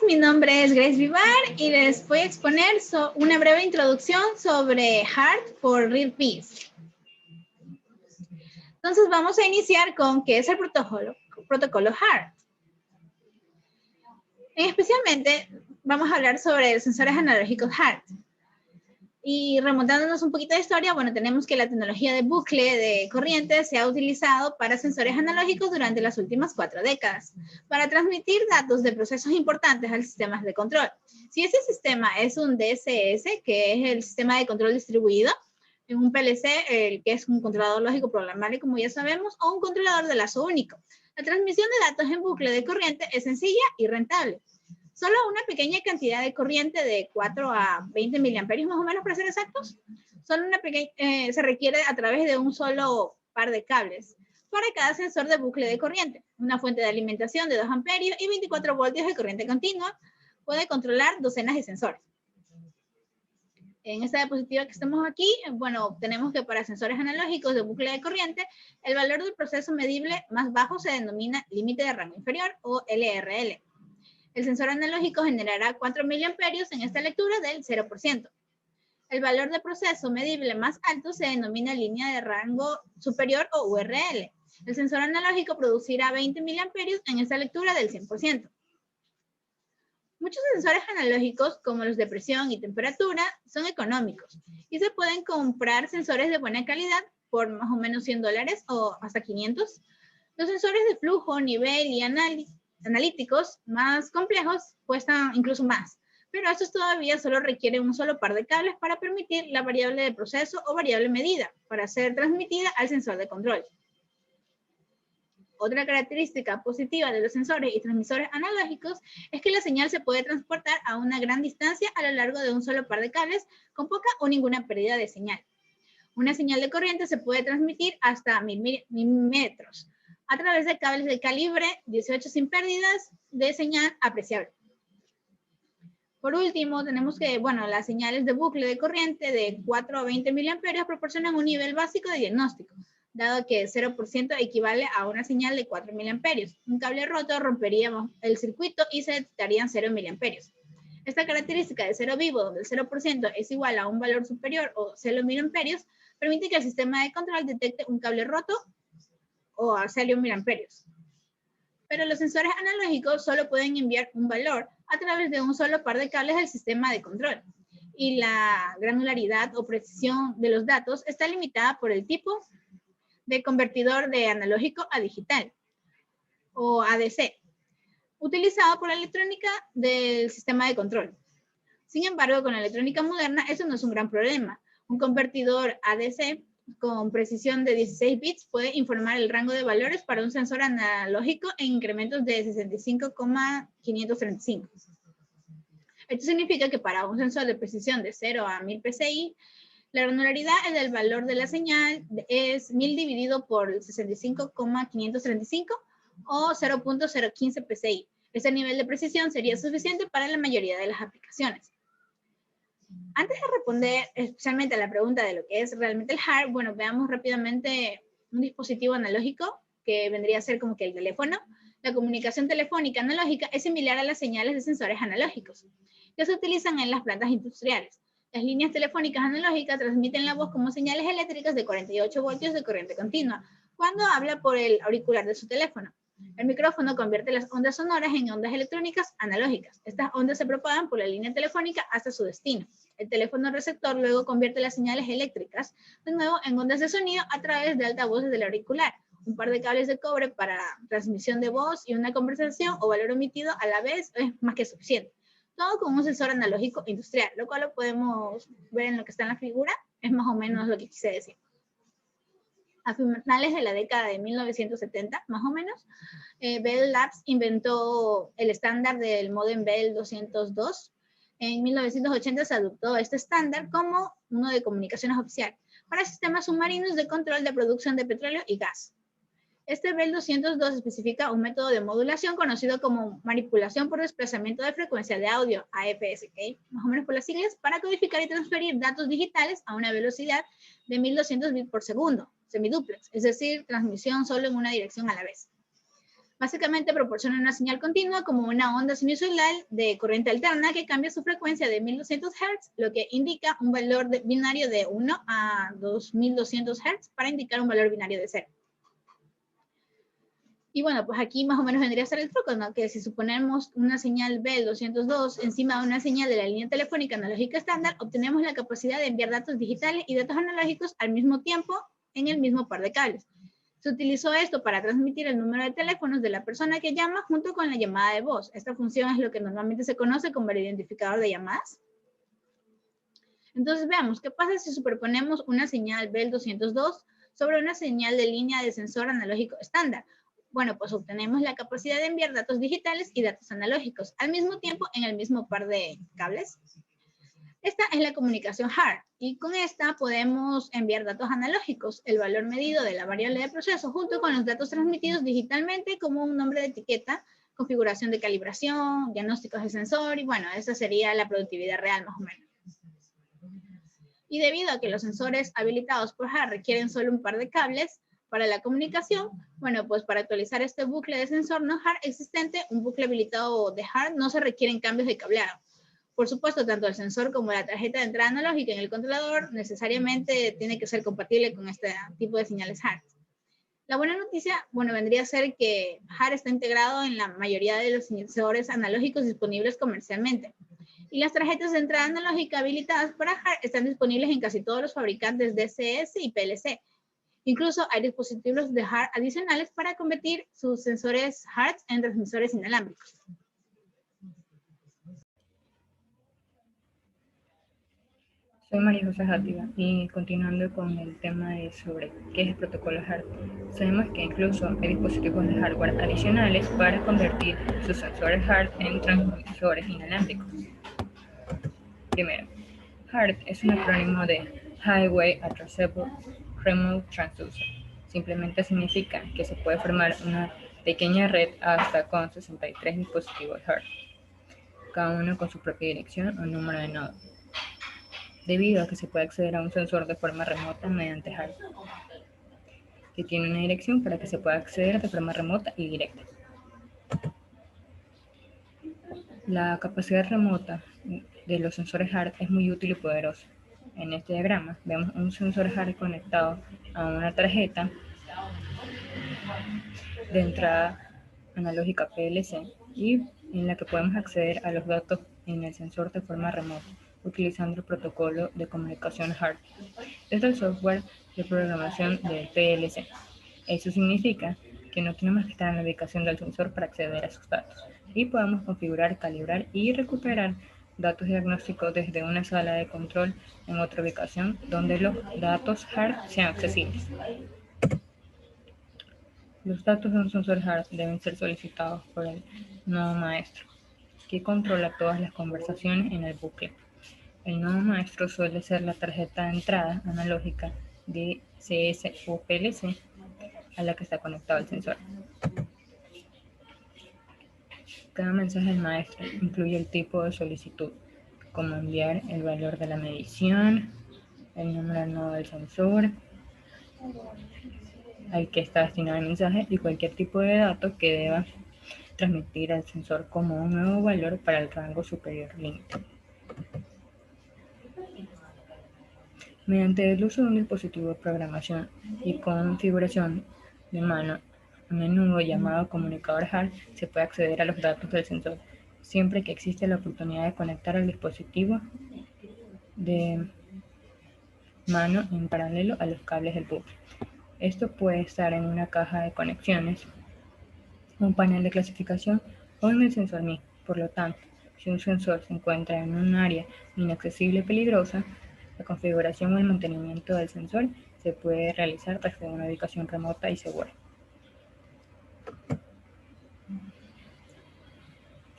mi nombre es Grace Vivar y les voy a exponer una breve introducción sobre HART for Real Peace. Entonces vamos a iniciar con qué es el protocolo HART. Especialmente vamos a hablar sobre sensores analógicos HART. Y remontándonos un poquito de historia, bueno, tenemos que la tecnología de bucle de corriente se ha utilizado para sensores analógicos durante las últimas 4 décadas, para transmitir datos de procesos importantes al sistema de control. Si ese sistema es un DSS, que es el sistema de control distribuido, en un PLC, que es un controlador lógico programable, como ya sabemos, o un controlador de lazo único. La transmisión de datos en bucle de corriente es sencilla y rentable. Solo una pequeña cantidad de corriente de 4 a 20 miliamperios más o menos para ser exactos, se requiere a través de un solo par de cables para cada sensor de bucle de corriente. Una fuente de alimentación de 2 amperios y 24 voltios de corriente continua puede controlar docenas de sensores. En esta diapositiva que estamos aquí, bueno, tenemos que para sensores analógicos de bucle de corriente, el valor del proceso medible más bajo se denomina límite de rango inferior o LRL. El sensor analógico generará 4 miliamperios en esta lectura del 0%. El valor de proceso medible más alto se denomina línea de rango superior o URL. El sensor analógico producirá 20 miliamperios en esta lectura del 100%. Muchos sensores analógicos, como los de presión y temperatura, son económicos y se pueden comprar sensores de buena calidad por más o menos $100 o hasta 500. Los sensores de flujo, nivel y analíticos más complejos cuestan incluso más, pero estos todavía solo requieren un solo par de cables para permitir la variable de proceso o variable medida para ser transmitida al sensor de control. Otra característica positiva de los sensores y transmisores analógicos es que la señal se puede transportar a una gran distancia a lo largo de un solo par de cables con poca o ninguna pérdida de señal. Una señal de corriente se puede transmitir hasta 1000 metros a través de cables de calibre 18 sin pérdidas de señal apreciable. Por último, tenemos que, bueno, las señales de bucle de corriente de 4 a 20 miliamperios proporcionan un nivel básico de diagnóstico, dado que 0% equivale a una señal de 4 miliamperios. Un cable roto rompería el circuito y se detectarían 0 miliamperios. Esta característica de cero vivo, donde el 0% es igual a un valor superior o 0 miliamperios, permite que el sistema de control detecte un cable roto o a 0 miliamperios. Pero los sensores analógicos solo pueden enviar un valor a través de un solo par de cables del sistema de control. Y la granularidad o precisión de los datos está limitada por el tipo de convertidor de analógico a digital, o ADC, utilizado por la electrónica del sistema de control. Sin embargo, con la electrónica moderna, eso no es un gran problema. Un convertidor ADC con precisión de 16 bits puede informar el rango de valores para un sensor analógico en incrementos de 65,535. Esto significa que para un sensor de precisión de 0 a 1000 PSI, la granularidad del valor de la señal es 1000 dividido por 65,535 o 0.015 PSI. Este nivel de precisión sería suficiente para la mayoría de las aplicaciones. Antes de responder especialmente a la pregunta de lo que es realmente el HART, bueno, veamos rápidamente un dispositivo analógico que vendría a ser como que el teléfono. La comunicación telefónica analógica es similar a las señales de sensores analógicos que se utilizan en las plantas industriales. Las líneas telefónicas analógicas transmiten la voz como señales eléctricas de 48 voltios de corriente continua cuando habla por el auricular de su teléfono. El micrófono convierte las ondas sonoras en ondas electrónicas analógicas. Estas ondas se propagan por la línea telefónica hasta su destino. El teléfono receptor luego convierte las señales eléctricas de nuevo en ondas de sonido a través de altavoces del auricular. Un par de cables de cobre para transmisión de voz y una conversación o valor omitido a la vez es más que suficiente. Todo con un sensor analógico industrial, lo cual lo podemos ver en lo que está en la figura. Es más o menos lo que quise decir. A finales de la década de 1970, más o menos, Bell Labs inventó el estándar del módem Bell 202. En 1980 se adoptó este estándar como uno de comunicaciones oficial para sistemas submarinos de control de producción de petróleo y gas. Este Bell 202 especifica un método de modulación conocido como manipulación por desplazamiento de frecuencia de audio, AFSK, más o menos por las siglas, para codificar y transferir datos digitales a una velocidad de 1200 bits por segundo, semiduplex, es decir, transmisión solo en una dirección a la vez. Básicamente proporciona una señal continua como una onda sinusoidal de corriente alterna que cambia su frecuencia de 1200 Hz, lo que indica un valor binario de 1 a 2200 Hz para indicar un valor binario de 0. Y bueno, pues aquí más o menos vendría a ser el truco, ¿no? Que si suponemos una señal B202 encima de una señal de la línea telefónica analógica estándar, obtenemos la capacidad de enviar datos digitales y datos analógicos al mismo tiempo en el mismo par de cables. Se utilizó esto para transmitir el número de teléfonos de la persona que llama junto con la llamada de voz. Esta función es lo que normalmente se conoce como el identificador de llamadas. Entonces veamos, ¿qué pasa si superponemos una señal BEL202 sobre una señal de línea de sensor analógico estándar? Bueno, pues obtenemos la capacidad de enviar datos digitales y datos analógicos al mismo tiempo en el mismo par de cables. Esta es la comunicación HART y con esta podemos enviar datos analógicos, el valor medido de la variable de proceso junto con los datos transmitidos digitalmente como un nombre de etiqueta, configuración de calibración, diagnósticos de sensor y bueno, esa sería la productividad real más o menos. Y debido a que los sensores habilitados por HART requieren solo un par de cables para la comunicación, bueno, pues para actualizar este bucle de sensor no HART existente, un bucle habilitado de HART, no se requieren cambios de cableado. Por supuesto, tanto el sensor como la tarjeta de entrada analógica en el controlador necesariamente tiene que ser compatible con este tipo de señales HART. La buena noticia, bueno, vendría a ser que HART está integrado en la mayoría de los sensores analógicos disponibles comercialmente. Y las tarjetas de entrada analógica habilitadas para HART están disponibles en casi todos los fabricantes DCS y PLC. Incluso hay dispositivos de HART adicionales para convertir sus sensores HART en transmisores inalámbricos. Soy María José Játiva y continuando con el tema sobre qué es el protocolo HART, sabemos que incluso hay dispositivos de hardware adicionales para convertir sus sensores HART en transmisores inalámbricos. Primero, HART es un acrónimo de Highway Addressable Remote Transducer. Simplemente significa que se puede formar una pequeña red hasta con 63 dispositivos HART, cada uno con su propia dirección o número de nodo, debido a que se puede acceder a un sensor de forma remota mediante HART, que tiene una dirección para que se pueda acceder de forma remota y directa. La capacidad remota de los sensores HART es muy útil y poderosa. En este diagrama vemos un sensor HART conectado a una tarjeta de entrada analógica PLC y en la que podemos acceder a los datos en el sensor de forma remota utilizando el protocolo de comunicación HART desde el software de programación del PLC. Eso significa que no tenemos que estar en la ubicación del sensor para acceder a sus datos y podemos configurar, calibrar y recuperar datos diagnósticos desde una sala de control en otra ubicación donde los datos HART sean accesibles. Los datos de un sensor HART deben ser solicitados por el nodo maestro, que controla todas las conversaciones en el bucle. El nodo maestro suele ser la tarjeta de entrada analógica DCS o PLC a la que está conectado el sensor. Cada mensaje del maestro incluye el tipo de solicitud, como enviar el valor de la medición, el número del nodo del sensor, al que está destinado el mensaje y cualquier tipo de datos que deba transmitir al sensor como un nuevo valor para el rango superior límite. Mediante el uso de un dispositivo de programación y configuración de mano, a menudo llamado comunicador HART, se puede acceder a los datos del sensor, siempre que existe la oportunidad de conectar el dispositivo de mano en paralelo a los cables del bucle. Esto puede estar en una caja de conexiones, un panel de clasificación o en el sensor mismo. Por lo tanto, si un sensor se encuentra en un área inaccesible y peligrosa, la configuración o el mantenimiento del sensor se puede realizar desde una ubicación remota y segura.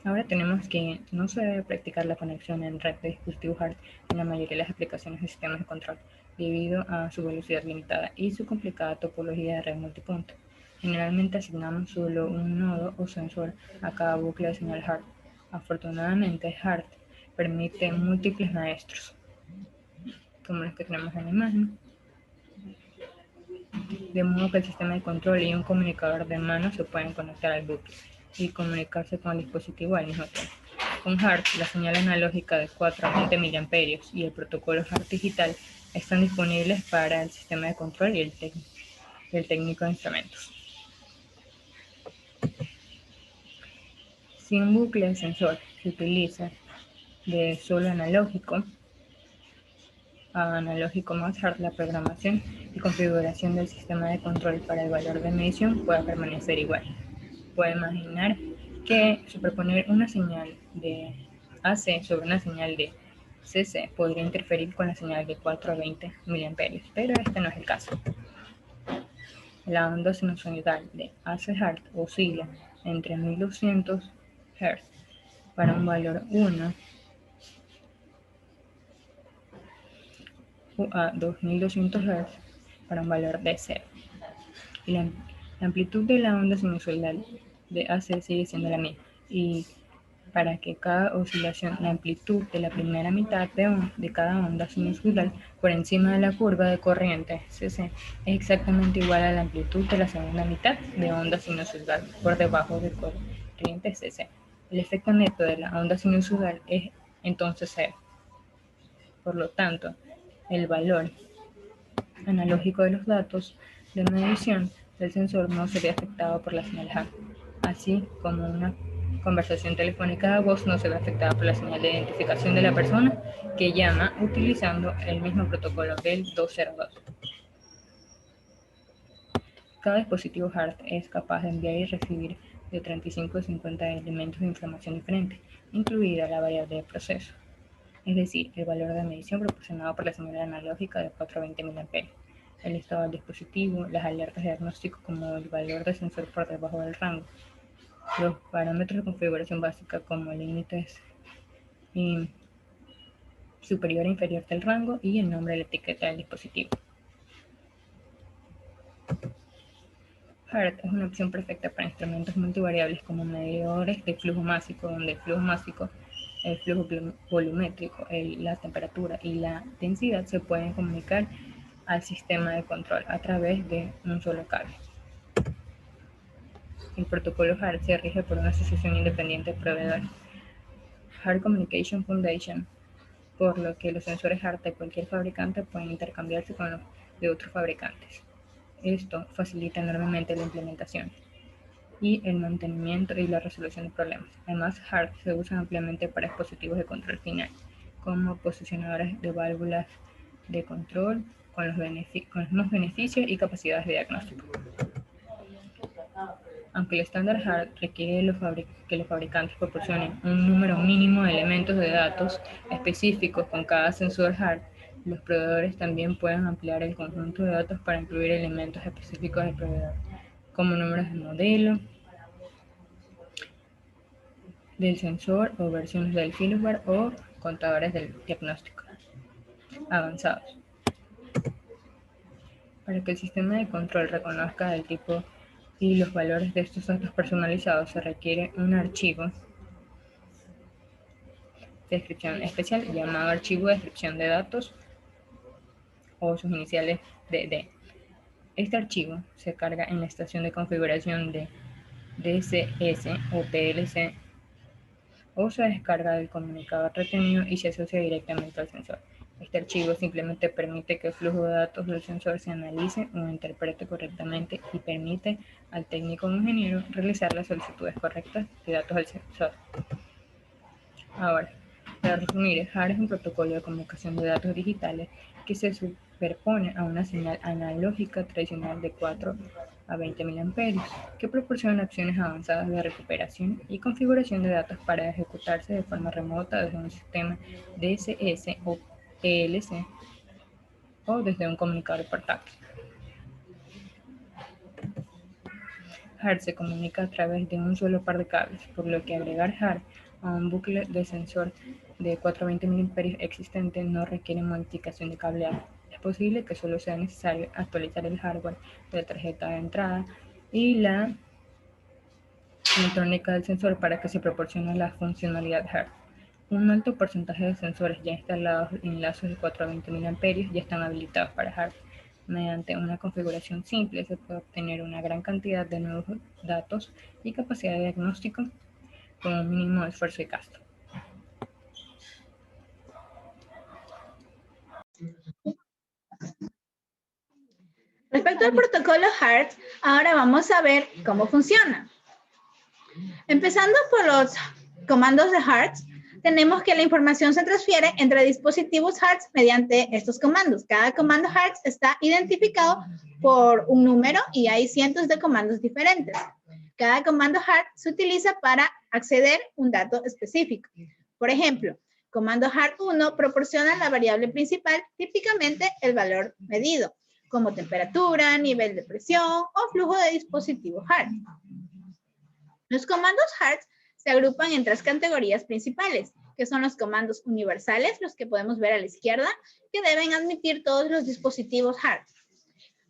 Ahora tenemos que no se debe practicar la conexión en red de dispositivos HART en la mayoría de las aplicaciones de sistemas de control, debido a su velocidad limitada y su complicada topología de red multipunto. Generalmente asignamos solo un nodo o sensor a cada bucle de señal HART. Afortunadamente, HART permite múltiples maestros, como los que tenemos en la imagen, de modo que el sistema de control y un comunicador de mano se pueden conectar al bucle y comunicarse con el dispositivo al mismo tiempo. Con HART, la señal analógica de 4 a 20 mA y el protocolo HART digital están disponibles para el sistema de control y el técnico de instrumentos. Si un bucle de sensor se utiliza de solo analógico a analógico más HART, la programación y configuración del sistema de control para el valor de medición puede permanecer igual. Puede imaginar que superponer una señal de AC sobre una señal de CC podría interferir con la señal de 4 a 20 mA, pero este no es el caso. La onda sinusoidal de AC-HART oscila entre 1200 Hz para un valor 1 a 2200 Hz para un valor de 0. Y la amplitud de la onda sinusoidal de AC sigue siendo la misma, y para que cada oscilación, la amplitud de la primera mitad de cada onda sinusoidal por encima de la curva de corriente CC es exactamente igual a la amplitud de la segunda mitad de onda sinusoidal por debajo de corriente CC. El efecto neto de la onda sinusoidal es entonces cero. Por lo tanto, el valor analógico de los datos de medición del sensor no se ve afectado por la señal HART, así como una conversación telefónica de voz no se ve afectada por la señal de identificación de la persona que llama utilizando el mismo protocolo del 202. Cada dispositivo HART es capaz de enviar y recibir de 35 a 50 elementos de información diferentes, incluida la variable de proceso, es decir, el valor de medición proporcionado por la señal analógica de 4 a 20 mA, el estado del dispositivo, las alertas de diagnóstico como el valor del sensor por debajo del rango, los parámetros de configuración básica como límites superior e inferior del rango y el nombre de la etiqueta del dispositivo. HART es una opción perfecta para instrumentos multivariables como medidores de flujo másico, donde el flujo másico, el flujo volumétrico, la temperatura y la densidad se pueden comunicar al sistema de control a través de un solo cable. El protocolo HART se rige por una asociación independiente de proveedores, HART Communication Foundation, por lo que los sensores HART de cualquier fabricante pueden intercambiarse con los de otros fabricantes. Esto facilita enormemente la implementación y el mantenimiento y la resolución de problemas. Además, HART se usa ampliamente para dispositivos de control final, como posicionadores de válvulas de control con los mismos beneficios y capacidades de diagnóstico. Aunque el estándar HART requiere que los fabricantes proporcionen un número mínimo de elementos de datos específicos con cada sensor HART, los proveedores también pueden ampliar el conjunto de datos para incluir elementos específicos del proveedor, como números de modelo del sensor o versiones del firmware o contadores del diagnóstico avanzados. Para que el sistema de control reconozca el tipo y los valores de estos datos personalizados, se requiere un archivo de descripción especial llamado archivo de descripción de datos o sus iniciales DD. Este archivo se carga en la estación de configuración de DCS o PLC o se descarga del comunicador retenido y se asocia directamente al sensor. Este archivo simplemente permite que el flujo de datos del sensor se analice o interprete correctamente y permite al técnico o ingeniero realizar las solicitudes correctas de datos al sensor. Ahora, para resumir, HART es un protocolo de comunicación de datos digitales que se superpone a una señal analógica tradicional de 4 a 20 mA, que proporciona opciones avanzadas de recuperación y configuración de datos para ejecutarse de forma remota desde un sistema DSS o PLC o desde un comunicador portátil. HART se comunica a través de un solo par de cables, por lo que agregar HART a un bucle de sensor de 4 a 20 mA existente no requiere modificación de cableado. Es posible que solo sea necesario actualizar el hardware de la tarjeta de entrada y la electrónica del sensor para que se proporcione la funcionalidad HART. Un alto porcentaje de sensores ya instalados en lazos de 4 a 20 mA ya están habilitados para HART, mediante una configuración simple se puede obtener una gran cantidad de nuevos datos y capacidad de diagnóstico con un mínimo de esfuerzo y gasto. Respecto al protocolo HART, ahora vamos a ver cómo funciona. Empezando por los comandos de HART, tenemos que la información se transfiere entre dispositivos HART mediante estos comandos. Cada comando HART está identificado por un número y hay cientos de comandos diferentes. Cada comando HART se utiliza para acceder a un dato específico. Por ejemplo, comando HART1 proporciona la variable principal, típicamente el valor medido, como temperatura, nivel de presión o flujo de dispositivo HART. Los comandos HART se agrupan en tres categorías principales, que son los comandos universales, los que podemos ver a la izquierda, que deben admitir todos los dispositivos HART.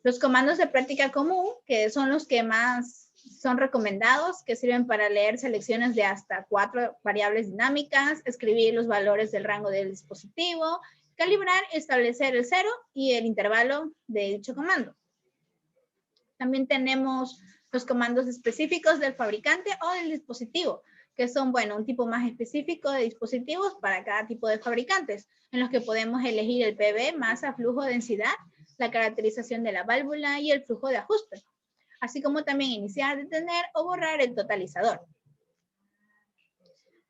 Los comandos de práctica común, que son los que más son recomendados, que sirven para leer selecciones de hasta 4 variables dinámicas, escribir los valores del rango del dispositivo, calibrar y establecer el 0 y el intervalo de dicho comando. También tenemos los comandos específicos del fabricante o del dispositivo, que son, bueno, un tipo más específico de dispositivos para cada tipo de fabricantes, en los que podemos elegir el PV, masa, flujo, densidad, la caracterización de la válvula y el flujo de ajuste, así como también iniciar, detener o borrar el totalizador.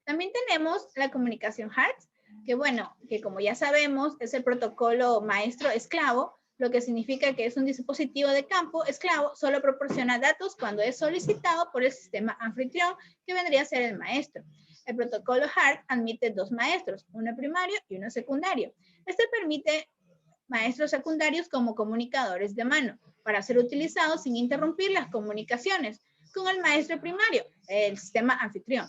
También tenemos la comunicación HART, que bueno, que como ya sabemos es el protocolo maestro-esclavo, lo que significa que es un dispositivo de campo esclavo, solo proporciona datos cuando es solicitado por el sistema anfitrión, que vendría a ser el maestro. El protocolo HART admite 2 maestros, uno primario y uno secundario. Este permite maestros secundarios como comunicadores de mano, para ser utilizados sin interrumpir las comunicaciones con el maestro primario, el sistema anfitrión.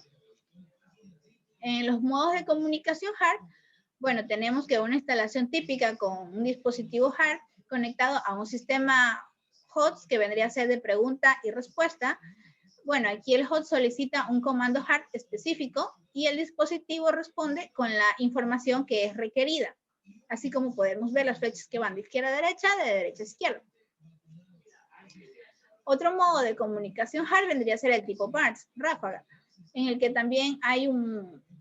En los modos de comunicación HART, bueno, tenemos que una instalación típica con un dispositivo HART conectado a un sistema HOTS que vendría a ser de pregunta y respuesta. Bueno, aquí el HOTS solicita un comando HART específico y el dispositivo responde con la información que es requerida. Así como podemos ver las flechas que van de izquierda a derecha, de derecha a izquierda. Otro modo de comunicación HART vendría a ser el tipo BARTS, ráfaga, en el que también hay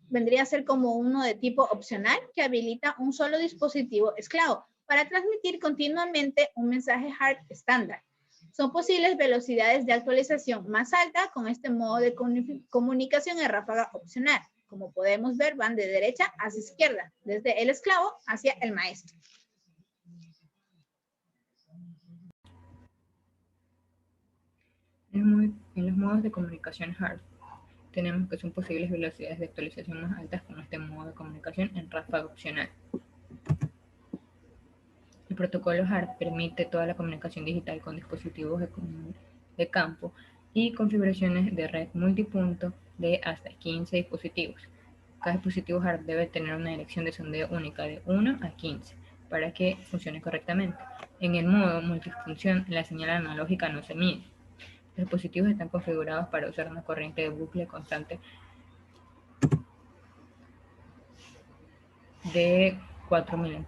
vendría a ser como uno de tipo opcional que habilita un solo dispositivo esclavo para transmitir continuamente un mensaje HART estándar. Son posibles velocidades de actualización más alta con este modo de comunicación en ráfaga opcional. Como podemos ver, van de derecha hacia izquierda, desde el esclavo hacia el maestro. En los modos de comunicación HART, tenemos que son posibles velocidades de actualización más altas con este modo de comunicación en ráfaga opcional. El protocolo HART permite toda la comunicación digital con dispositivos de campo y configuraciones de red multipunto de hasta 15 dispositivos. Cada dispositivo HART debe tener una dirección de sondeo única de 1 a 15 para que funcione correctamente. En el modo multifunción, la señal analógica no se mide. Los dispositivos están configurados para usar una corriente de bucle constante de 4 mA,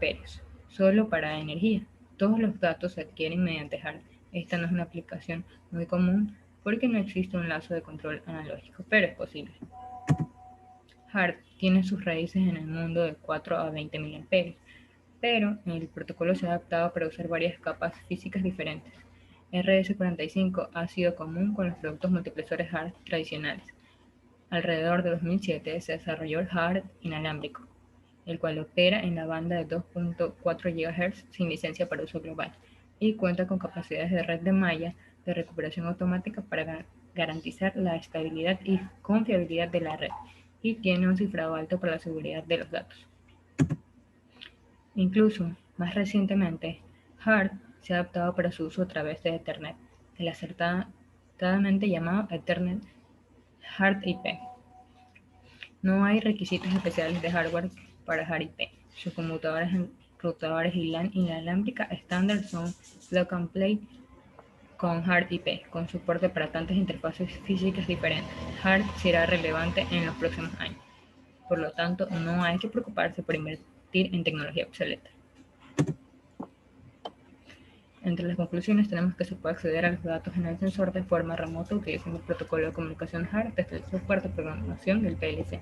solo para energía. Todos los datos se adquieren mediante HART. Esta no es una aplicación muy común porque no existe un lazo de control analógico, pero es posible. HART tiene sus raíces en el mundo de 4 a 20 mA, pero el protocolo se ha adaptado para usar varias capas físicas diferentes. RS-45 ha sido común con los productos multiplexores HART tradicionales. Alrededor de 2007 se desarrolló el HART inalámbrico, el cual opera en la banda de 2.4 GHz sin licencia para uso global y cuenta con capacidades de red de malla de recuperación automática para garantizar la estabilidad y confiabilidad de la red y tiene un cifrado alto para la seguridad de los datos. Incluso, más recientemente, HART se ha adaptado para su uso a través de Ethernet, el acertadamente llamado Ethernet HART IP. No hay requisitos especiales de hardware para HART IP. Sus conmutadores y LAN inalámbrica estándar son plug and play con HART IP, con soporte para tantas interfaces físicas diferentes. HART será relevante en los próximos años. Por lo tanto, no hay que preocuparse por invertir en tecnología obsoleta. Entre las conclusiones tenemos que se puede acceder a los datos en el sensor de forma remota utilizando el protocolo de comunicación HART desde el software de programación del PLC.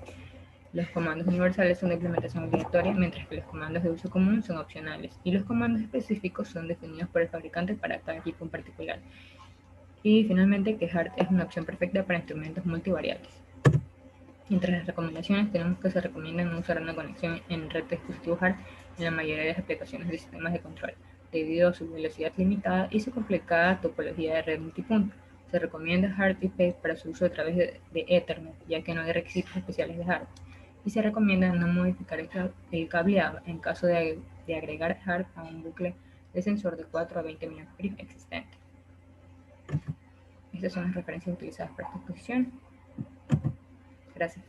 Los comandos universales son de implementación obligatoria, mientras que los comandos de uso común son opcionales, y los comandos específicos son definidos por el fabricante para cada equipo en particular. Y finalmente, que HART es una opción perfecta para instrumentos multivariables. Entre las recomendaciones tenemos que se recomienda no usar una conexión en red de dispositivos HART en la mayoría de las aplicaciones de sistemas de control, debido a su velocidad limitada y su complicada topología de red multipunto. Se recomienda HART IP para su uso a través de Ethernet, ya que no hay requisitos especiales de HART. Y se recomienda no modificar el cableado en caso de agregar HART a un bucle de sensor de 4 a 20 mA existente. Estas son las referencias utilizadas para esta exposición. Gracias.